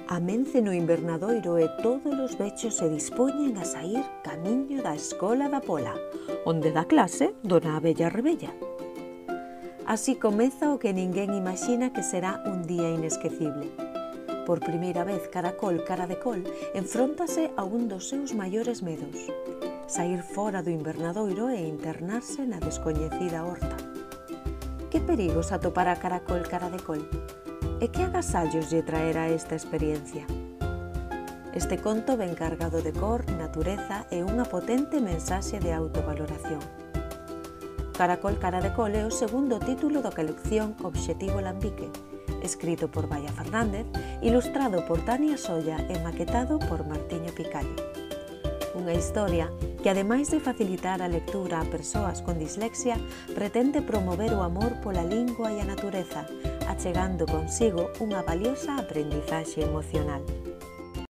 Amence no invernadoiro e todos os vechos se dispoñen a saír camiño da escola da Pola, onde dá clase Dona Abella Rebella. Así comeza o que ninguén imagina que será un día inesquecible. Por primeira vez Caracol cara de col enfróntase a un dos seus maiores medos: saír fora do invernadoiro e internarse na descoñecida horta. Que perigos atopará Caracol cara de col? E que agasallos lle traerá esta experiencia? Este conto ven cargado de cor, natureza e unha potente mensaxe de autovaloración. Caracol cara de col é o segundo título da colección Obxectivo Lambique, escrito por Baia Fernández, ilustrado por Tania Solla e maquetado por Martiño Picallo. Unha historia que, ademais de facilitar a lectura a persoas con dislexia, pretende promover o amor pola lingua e a natureza, achegando consigo unha valiosa aprendizaxe emocional.